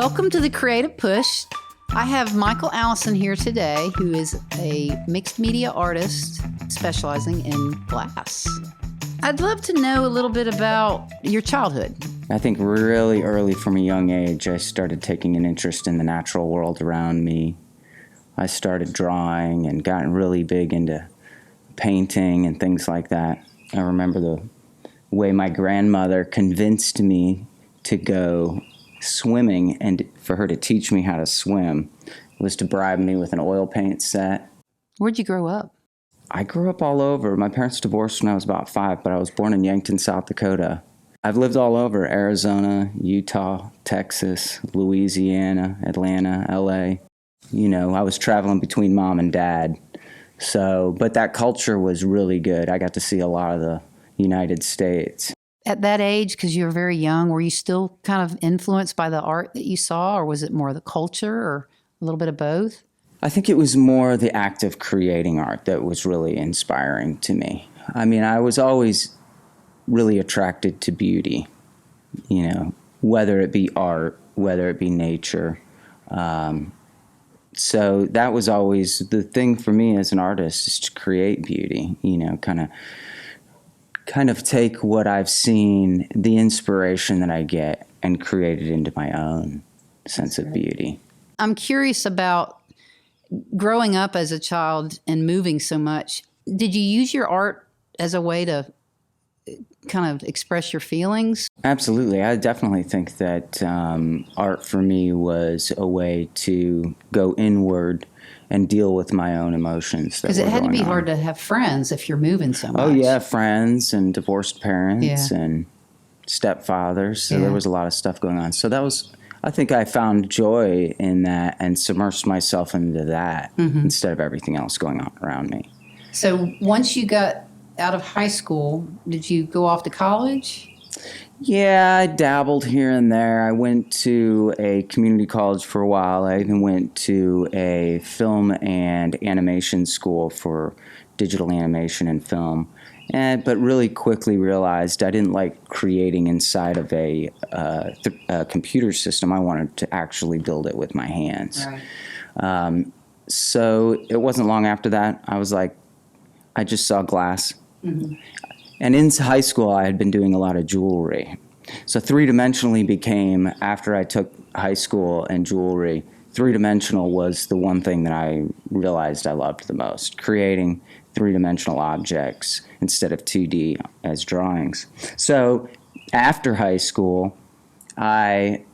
Welcome to the Creative Push. I have Michael Allison here today, who is a mixed media artist specializing in glass. I'd love to know a little bit about your childhood. I think really early from a young age, I started taking an interest in the natural world around me. I started drawing and gotten really big into painting and things like that. I remember the way my grandmother convinced me to go swimming and for her to teach me how to swim was to bribe me with an oil paint set. Where'd you grow up? I grew up all over. My parents divorced when I was about 5, but I was born in Yankton, South Dakota. I've lived all over: Arizona, Utah, Texas, Louisiana, Atlanta, LA. You know, I was traveling between mom and dad. So, but that culture was really good. I got to see a lot of the United States. At that age, because you were very young, were you still kind of influenced by the art that you saw, or was it more the culture, or a little bit of both? I think it was more the act of creating art that was really inspiring to me. I mean, I was always really attracted to beauty, you know, whether it be art, whether it be nature. So that was always the thing for me as an artist, is to create beauty, you know, kind of take what I've seen, the inspiration that I get, and create it into my own sense of beauty. I'm curious about growing up as a child and moving so much. Did you use your art as a way to kind of express your feelings? Absolutely. I definitely think that art for me was a way to go inward and deal with my own emotions. Because it had to be hard to have friends if you're moving so much. Oh, yeah, friends and divorced parents and stepfathers. So there was a lot of stuff going on. So that was, I think I found joy in that and submersed myself into that instead of everything else going on around me. So once you got out of high school, did you go off to college? Yeah, I dabbled here and there. I went to a community college for a while. I even went to a film and animation school for digital animation and film, but really quickly realized I didn't like creating inside of a computer system. I wanted to actually build it with my hands. Right. So it wasn't long after that, I was like, I just saw glass. And in high school, I had been doing a lot of jewelry. So three-dimensionally became, after I took high school and jewelry, three-dimensional was the one thing that I realized I loved the most, creating three-dimensional objects instead of 2D as drawings. So after high school, I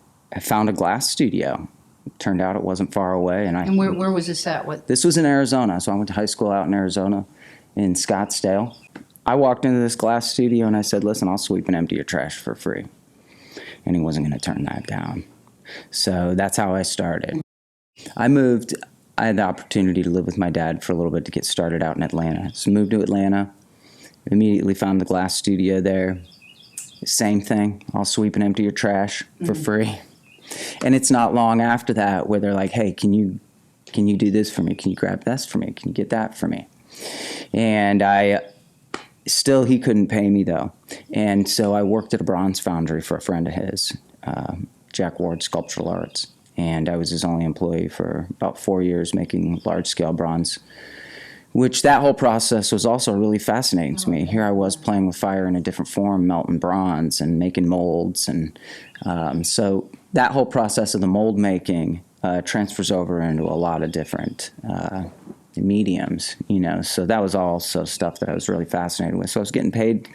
found a glass studio. It turned out it wasn't far away. And where was this at? This was in Arizona. So I went to high school out in Arizona in Scottsdale. I walked into this glass studio and I said, listen, I'll sweep and empty your trash for free. And he wasn't going to turn that down. So that's how I started. I moved. I had the opportunity to live with my dad for a little bit to get started out in Atlanta. So moved to Atlanta, immediately found the glass studio there. Same thing. I'll sweep and empty your trash for free. And it's not long after that where they're like, hey, can you do this for me? Can you grab this for me? Can you get that for me? And still, he couldn't pay me, though. And so I worked at a bronze foundry for a friend of his, Jack Ward Sculptural Arts. And I was his only employee for about 4 years making large-scale bronze, which that whole process was also really fascinating to me. Here I was playing with fire in a different form, melting bronze and making molds. And so that whole process of the mold making transfers over into a lot of different mediums, you know, so that was also stuff that I was really fascinated with. So I was getting paid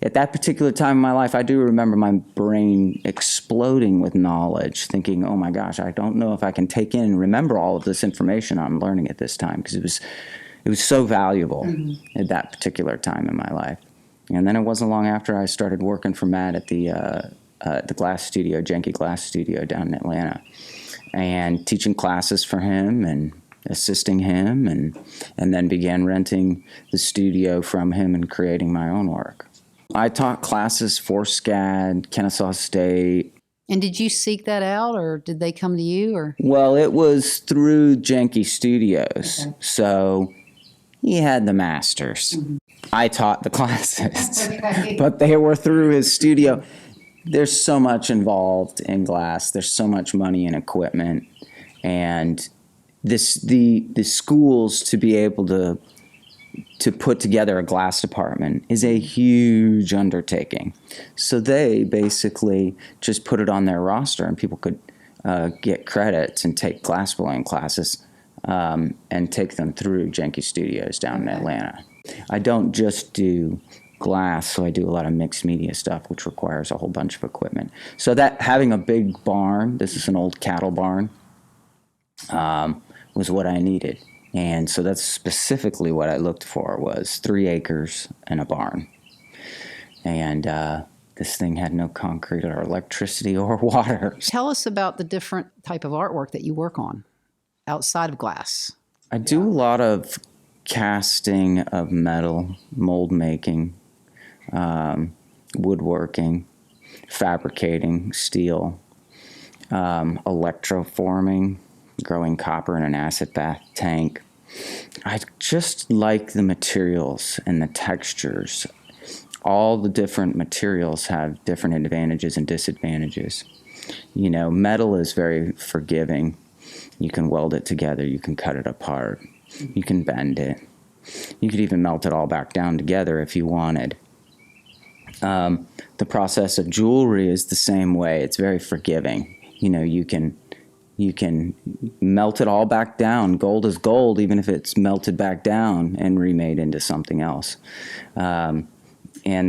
at that particular time in my life. I do remember my brain exploding with knowledge, thinking, oh my gosh, I don't know if I can take in and remember all of this information I'm learning at this time, because it was so valuable at that particular time in my life. And then it wasn't long after I started working for Matt at the glass studio, Janky Glass Studio down in Atlanta, and teaching classes for him and assisting him, and then began renting the studio from him and creating my own work. I taught classes for SCAD, Kennesaw State. And did you seek that out, or did they come to you? Or Well, it was through Janky Studios. Okay. So he had the masters. I taught the classes, but they were through his studio. there's so much involved in glass. There's so much money and equipment, and the schools to be able to put together a glass department is a huge undertaking. So they basically just put it on their roster, and people could get credits and take glassblowing classes and take them through Jenke Studios down in Atlanta. I don't just do glass, so I do a lot of mixed media stuff, which requires a whole bunch of equipment. So that having a big barn, this is an old cattle barn, was what I needed. And so that's specifically what I looked for, was 3 acres and a barn. And this thing had no concrete or electricity or water. Tell us about the different type of artwork that you work on outside of glass. I do a lot of casting of metal, mold making, woodworking, fabricating steel, electroforming, growing copper in an acid bath tank. I just like the materials and the textures. All the different materials have different advantages and disadvantages. You know, metal is very forgiving. You can weld it together. You can cut it apart. You can bend it. You could even melt it all back down together if you wanted. The process of jewelry is the same way. It's very forgiving. You know, you can melt it all back down. Gold is gold, even if it's melted back down and remade into something else. And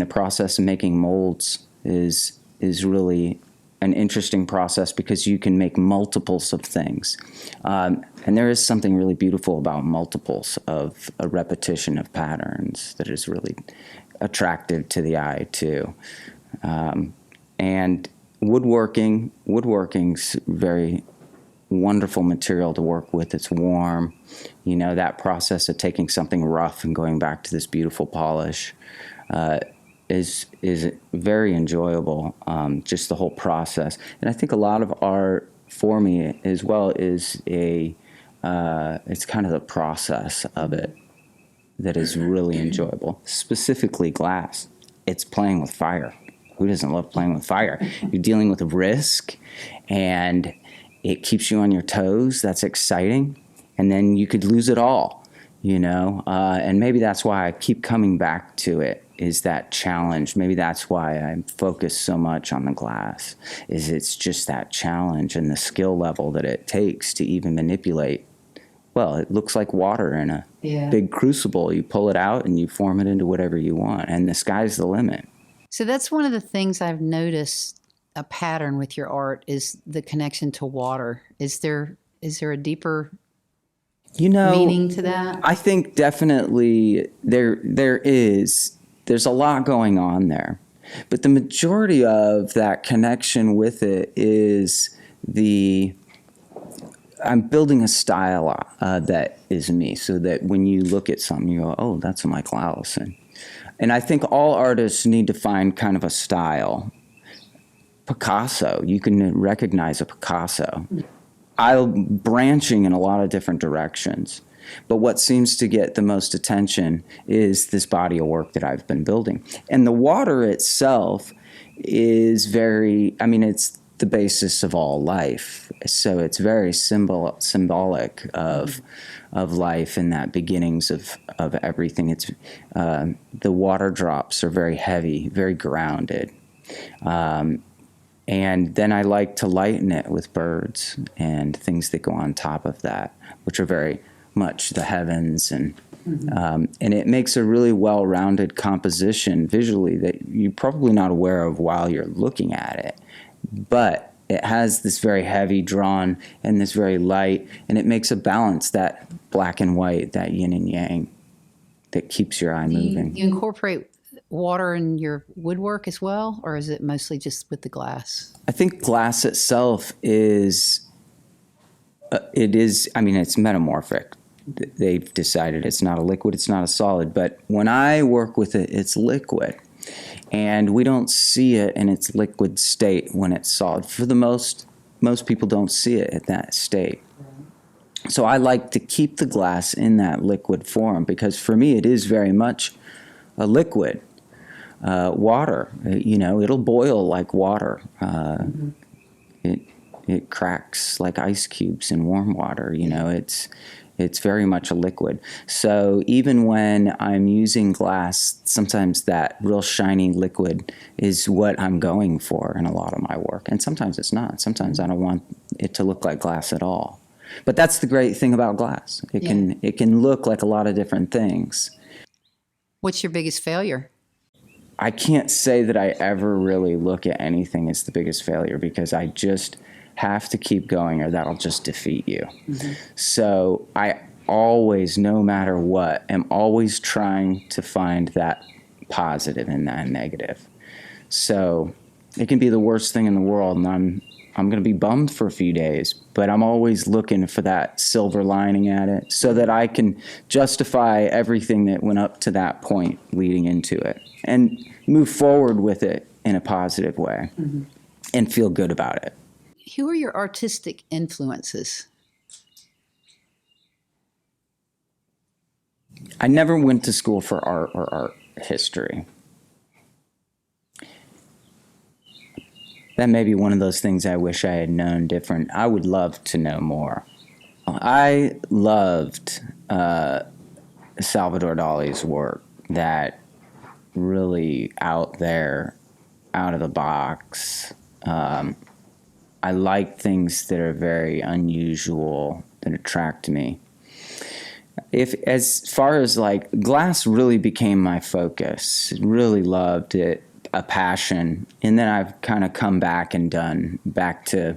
the process of making molds is really an interesting process, because you can make multiples of things. And there is something really beautiful about multiples of a repetition of patterns that is really attractive to the eye too. And woodworking's very wonderful material to work with. It's warm. You know, that process of taking something rough and going back to this beautiful polish is very enjoyable, just the whole process. And I think a lot of art for me as well is it's kind of the process of it that is really enjoyable. Specifically glass. It's playing with fire. Who doesn't love playing with fire? You're dealing with risk, and it keeps you on your toes. That's exciting. And then you could lose it all, you know? And maybe that's why I keep coming back to it, is that challenge. Maybe that's why I focus so much on the glass, is it's just that challenge and the skill level that it takes to even manipulate. Well, it looks like water in a big crucible. You pull it out and you form it into whatever you want, and the sky's the limit. So that's one of the things I've noticed, a pattern with your art, is the connection to water. Is there a deeper meaning to that? I think definitely there is. There's a lot going on there. But the majority of that connection with it is I'm building a style that is me, so that when you look at something, you go, oh, that's a Michael Allison. And I think all artists need to find kind of a style. Picasso, you can recognize a Picasso. I'm branching in a lot of different directions. But what seems to get the most attention is this body of work that I've been building. And the water itself is it's the basis of all life. So it's very symbolic of life and that beginnings of everything. It's the water drops are very heavy, very grounded. And then I like to lighten it with birds and things that go on top of that, which are very much the heavens, and it makes a really well-rounded composition visually that you're probably not aware of while you're looking at it. But it has this very heavy drawn and this very light, and it makes a balance, that black and white, that yin and yang, that keeps your eye moving. You incorporate water in your woodwork as well, or is it mostly just with the glass? I think glass itself it's metamorphic. They've decided it's not a liquid, it's not a solid, but when I work with it, it's liquid. And we don't see it in its liquid state when it's solid. For the most people don't see it at that state. So I like to keep the glass in that liquid form, because for me it is very much a liquid. Water, it'll boil like water. It cracks like ice cubes in warm water. It's very much a liquid. So even when I'm using glass, sometimes that real shiny liquid is what I'm going for in a lot of my work. And sometimes it's not. Sometimes I don't want it to look like glass at all. But that's the great thing about glass. It can look like a lot of different things. What's your biggest failure? I can't say that I ever really look at anything as the biggest failure, because I just have to keep going or that'll just defeat you. Mm-hmm. So I always, no matter what, am always trying to find that positive in that negative. So it can be the worst thing in the world, and I'm going to be bummed for a few days, but I'm always looking for that silver lining at it so that I can justify everything that went up to that point leading into it and move forward with it in a positive way and feel good about it. Who are your artistic influences? I never went to school for art or art history. That may be one of those things I wish I had known different. I would love to know more. I loved Salvador Dali's work, that really out there, out of the box. I like things that are very unusual, that attract me. As far as like glass really became my focus, really loved it, a passion, and then I've kind of come back and done back to,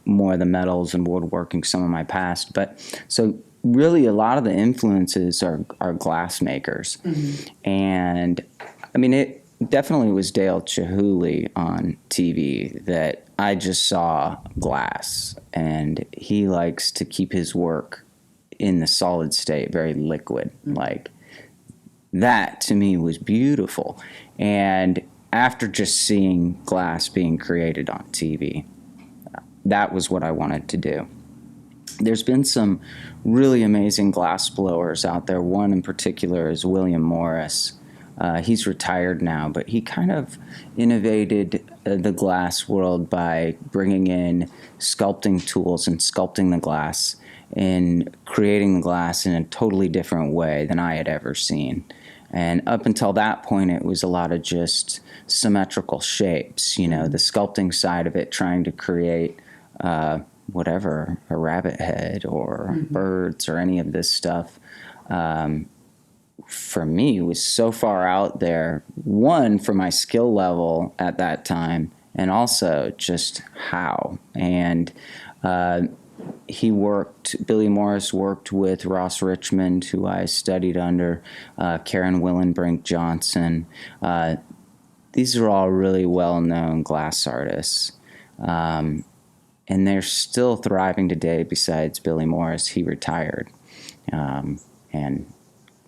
more of the metals and woodworking, some of my past. But so really a lot of the influences are glass makers. And I mean, it definitely was Dale Chihuly on TV that I just saw glass, and he likes to keep his work in the solid state, very liquid. Like that to me was beautiful. And after just seeing glass being created on TV, that was what I wanted to do. There's been some really amazing glass blowers out there. One in particular is William Morris. He's retired now, but he kind of innovated the glass world by bringing in sculpting tools and sculpting the glass and creating the glass in a totally different way than I had ever seen. And up until that point, it was a lot of just symmetrical shapes, the sculpting side of it, trying to create whatever, a rabbit head or birds or any of this stuff. For me, was so far out there, one, for my skill level at that time, and also just how. And Billy Morris worked with Ross Richmond, who I studied under, Karen Willenbrink Johnson. These are all really well-known glass artists. And they're still thriving today besides Billy Morris. He retired. And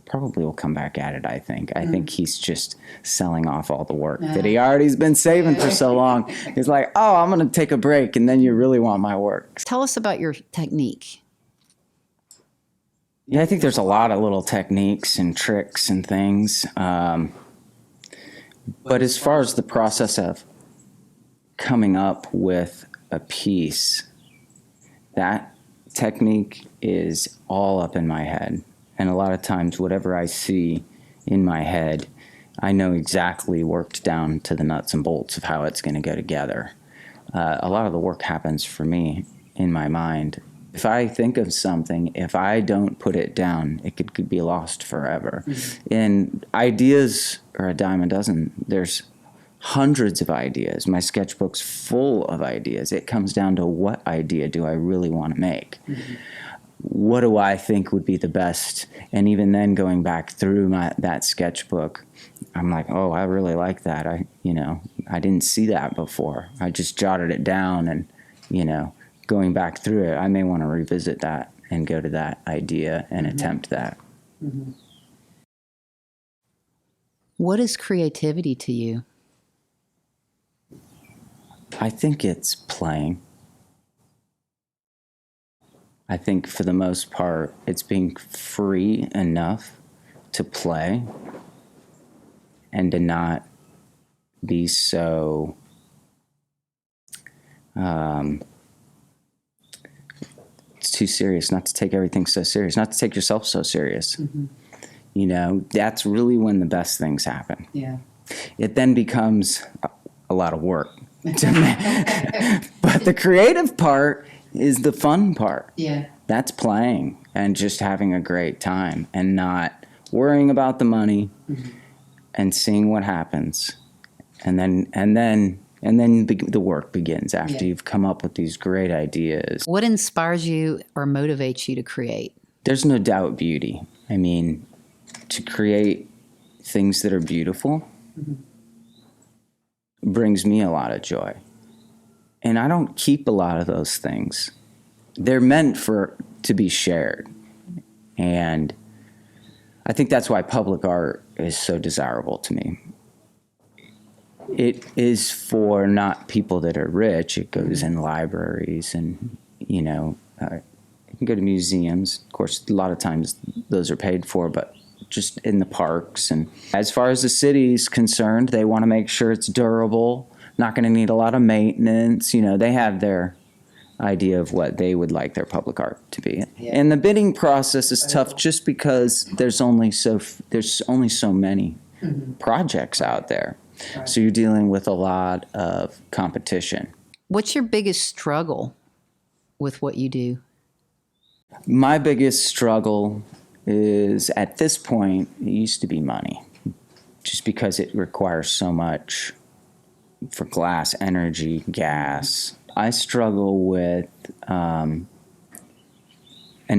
probably will come back at it, I think. I think he's just selling off all the work that he already's been saving for so long. He's like, oh, I'm going to take a break, and then you really want my work. Tell us about your technique. Yeah, I think there's a lot of little techniques and tricks and things. But as far as the process of coming up with a piece, that technique is all up in my head. And a lot of times, whatever I see in my head, I know exactly, worked down to the nuts and bolts of how it's going to go together. A lot of the work happens for me in my mind. If I think of something, if I don't put it down, it could be lost forever. And ideas are a dime a dozen. There's hundreds of ideas. My sketchbook's full of ideas. It comes down to, what idea do I really want to make? What do I think would be the best? And even then, going back through that sketchbook, I'm like, oh, I really like that. I didn't see that before. I just jotted it down, and, going back through it, I may want to revisit that and go to that idea and attempt that. What is creativity to you? I think it's playing. I think for the most part, it's being free enough to play and to not be so it's too serious, not to take everything so serious, not to take yourself so serious. You know, that's really when the best things happen. Yeah. It then becomes a lot of work. But the creative part is the fun part. Yeah. That's playing and just having a great time and not worrying about the money and seeing what happens. And then the work begins after you've come up with these great ideas. What inspires you or motivates you to create? There's no doubt beauty. I mean, to create things that are beautiful brings me a lot of joy. And I don't keep a lot of those things. They're meant to be shared. And I think that's why public art is so desirable to me. It is for not people that are rich. It goes in libraries and, you know, you can go to museums. Of course, a lot of times those are paid for, but just in the parks. And as far as the city's concerned, they want to make sure it's durable, not going to need a lot of maintenance. You know, they have their idea of what they would like their public art to be. Yeah. And the bidding process is tough just because there's only so many projects out there. Right. So you're dealing with a lot of competition. What's your biggest struggle with what you do? My biggest struggle is, at this point, it used to be money, just because it requires so much for glass, energy, gas. I struggle with an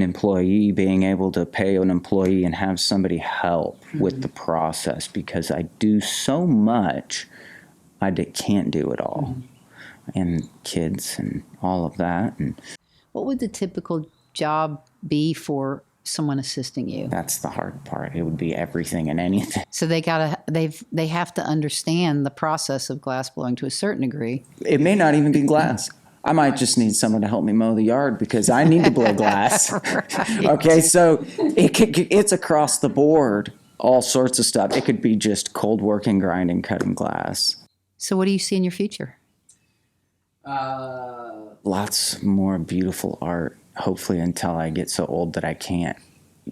employee, being able to pay an employee and have somebody help with the process, because I do so much, I can't do it all. And kids and all of that. And what would the typical job be for someone assisting you? That's the hard part. It would be everything and anything. So they have to understand the process of glass blowing to a certain degree. It may not even be glass. I might just need someone to help me mow the yard because I need to blow glass. Right. Okay, so it's across the board, all sorts of stuff. It could be just cold working, grinding, cutting glass. So what do you see in your future? Lots more beautiful art, hopefully until I get so old that I can't,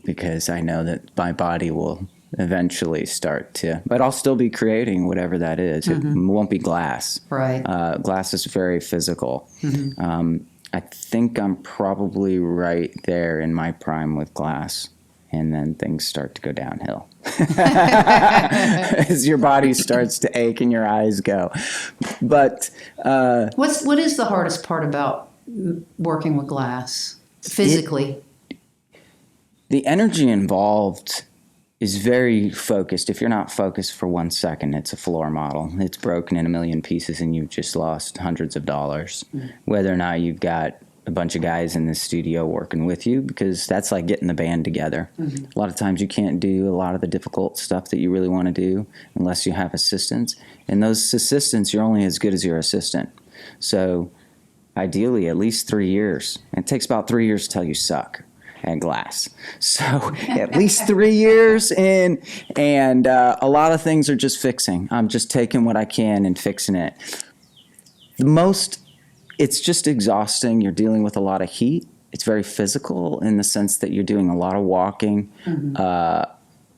because I know that my body will eventually start to, but I'll still be creating whatever that is. It won't be glass. Right. Glass is very physical. I think I'm probably right there in my prime with glass, and then things start to go downhill as your body starts to ache and your eyes go. But what is the hardest part about working with glass physically? The energy involved is very focused. If you're not focused for 1 second, it's a floor model. It's broken in a million pieces and you've just lost hundreds of dollars. Whether or not you've got a bunch of guys in the studio working with you, because that's like getting the band together. A lot of times you can't do a lot of the difficult stuff that you really want to do unless you have assistants. And those assistants, you're only as good as your assistant. So ideally, at least 3 years. It takes about 3 years till you suck at glass. So at least 3 years in, and a lot of things are just fixing. I'm just taking what I can and fixing it. It's just exhausting. You're dealing with a lot of heat. It's very physical in the sense that you're doing a lot of walking, a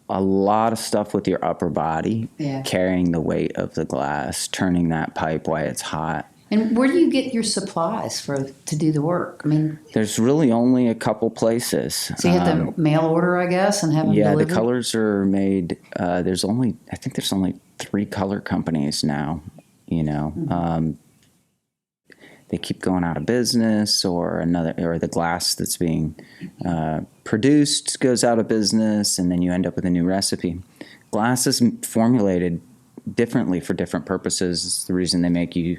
lot of stuff with your upper body, carrying the weight of the glass, turning that pipe while it's hot. And where do you get your supplies to do the work? I mean, there's really only a couple places. So you have to mail order, I guess, and have them delivered? Yeah, the colors are made. I think there's only 3 color companies now. You know, they keep going out of business, or the glass that's being produced goes out of business, and then you end up with a new recipe. Glass is formulated differently for different purposes. It's the reason they make you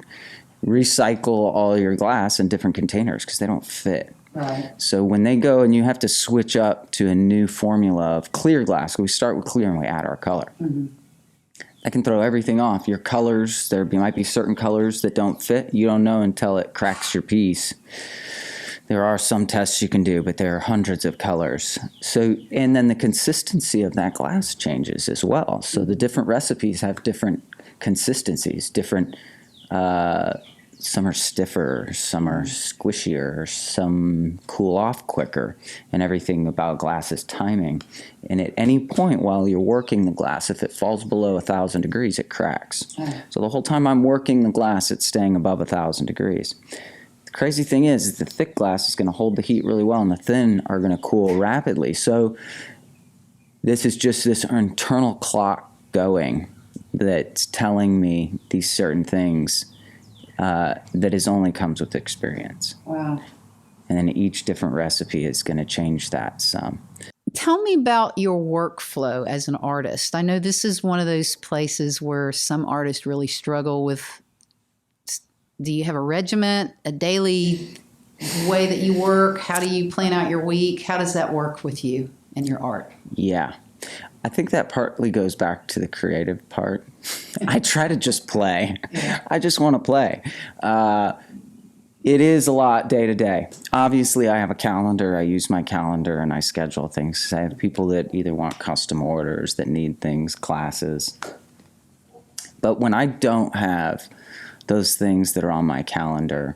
recycle all your glass in different containers, because they don't fit. Right. So when they go and you have to switch up to a new formula of clear glass, we start with clear and we add our color. That can throw everything off. Your colors, there might be certain colors that don't fit. You don't know until it cracks your piece There are some tests you can do, but there are hundreds of colors. So, and then the consistency of that glass changes as well. So the different recipes have different consistencies, different, some are stiffer, some are squishier, some cool off quicker, and everything about glass is timing. And at any point while you're working the glass, if it falls below 1,000 degrees, it cracks. So the whole time I'm working the glass, it's staying above 1,000 degrees. The crazy thing is the thick glass is going to hold the heat really well, and the thin are going to cool rapidly. So this is just this internal clock going that's telling me these certain things that is only comes with experience. Wow. And then each different recipe is going to change that some. Tell me about your workflow as an artist. I know this is one of those places where some artists really struggle with. Do you have a regiment, a daily way that you work? How do you plan out your week? How does that work with you and your art? Yeah. I think that partly goes back to the creative part. I try to just play. Yeah. I just want to play. It is a lot day to day. Obviously, I have a calendar. I use my calendar and I schedule things. I have people that either want custom orders, that need things, classes. But when I don't have those things that are on my calendar,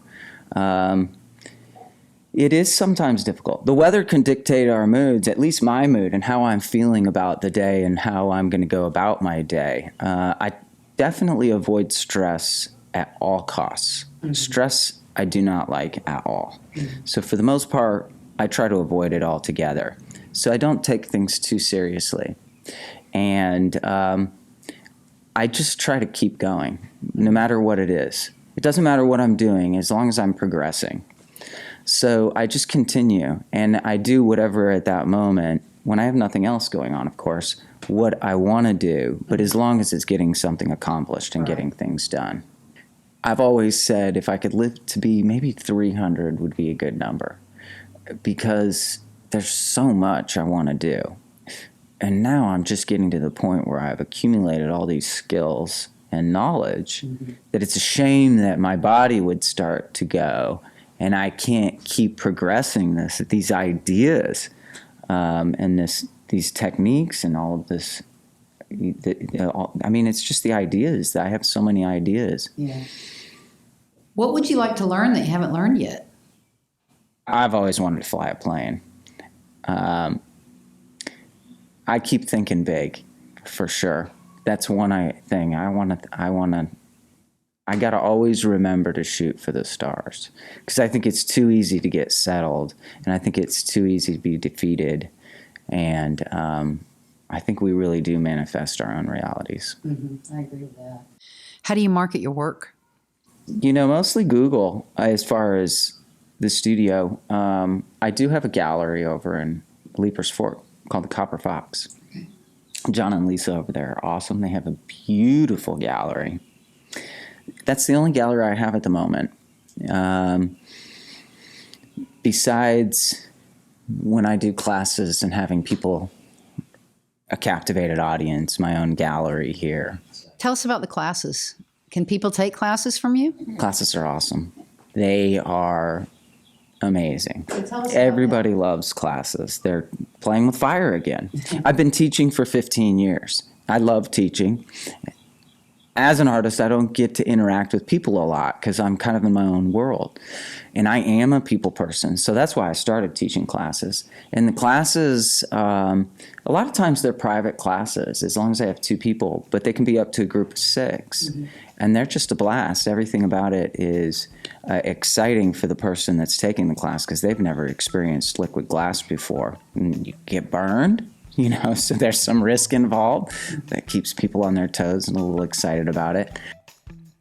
it is sometimes difficult. The weather can dictate our moods, at least my mood, and how I'm feeling about the day and how I'm going to go about my day. I definitely avoid stress at all costs. Mm-hmm. Stress I do not like at all. Mm-hmm. So for the most part, I try to avoid it altogether. So I don't take things too seriously. And I just try to keep going, no matter what it is. It doesn't matter what I'm doing, as long as I'm progressing. So I just continue, and I do whatever at that moment, when I have nothing else going on, of course, what I want to do, but as long as it's getting something accomplished and getting things done. I've always said if I could live to be maybe 300 would be a good number, because there's so much I want to do. And now I'm just getting to the point where I've accumulated all these skills and knowledge that it's a shame that my body would start to go and I can't keep progressing these ideas and these techniques and all of this. I mean, it's just the ideas. I have so many ideas. Yeah. What would you like to learn that you haven't learned yet? I've always wanted to fly a plane. I keep thinking big, for sure. That's one thing. I got to always remember to shoot for the stars, because I think it's too easy to get settled, and I think it's too easy to be defeated, and I think we really do manifest our own realities. Mm-hmm. I agree with that. How do you market your work? Mostly Google as far as the studio. I do have a gallery over in Leapers Fork called the Copper Fox. John and Lisa over there are awesome. They have a beautiful gallery. That's the only gallery I have at the moment. Besides when I do classes and having people, a captivated audience, my own gallery here. Tell us about the classes. Can people take classes from you? Classes are awesome. They are amazing. So Everybody loves classes. They're playing with fire again. I've been teaching for 15 years. I love teaching. As an artist, I don't get to interact with people a lot because I'm kind of in my own world. And I am a people person, so that's why I started teaching classes. And the classes, a lot of times they're private classes, as long as I have 2 people, but they can be up to a group of 6. Mm-hmm. And they're just a blast. Everything about it is exciting for the person that's taking the class because they've never experienced liquid glass before. And you get burned. So there's some risk involved that keeps people on their toes and a little excited about it.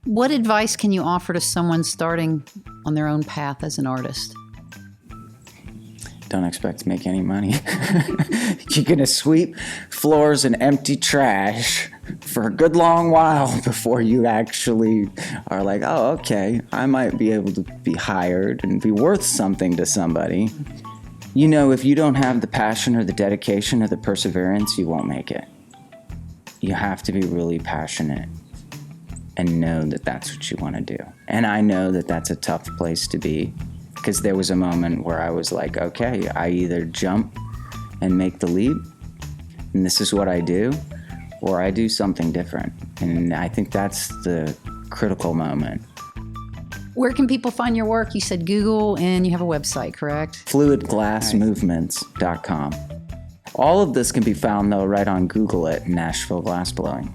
What advice can you offer to someone starting on their own path as an artist? Don't expect to make any money. You're going to sweep floors and empty trash for a good long while before you actually are like, oh, okay, I might be able to be hired and be worth something to somebody. If you don't have the passion or the dedication or the perseverance, you won't make it. You have to be really passionate and know that that's what you want to do. And I know that that's a tough place to be, because there was a moment where I was like, okay, I either jump and make the leap, and this is what I do, or I do something different. And I think that's the critical moment. Where can people find your work? You said Google, and you have a website, correct? Fluidglassmovements.com. All of this can be found, though, right on Google at Nashville Glassblowing.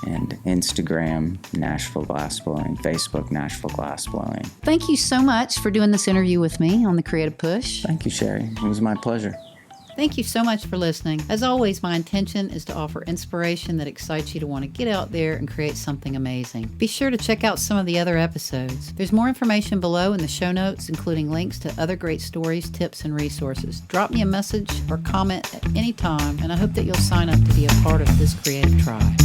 And Instagram, Nashville Glassblowing, Facebook, Nashville Glassblowing. Thank you so much for doing this interview with me on The Creative Push. Thank you, Sherry. It was my pleasure. Thank you so much for listening. As always, my intention is to offer inspiration that excites you to want to get out there and create something amazing. Be sure to check out some of the other episodes. There's more information below in the show notes, including links to other great stories, tips, and resources. Drop me a message or comment at any time, and I hope that you'll sign up to be a part of this creative tribe.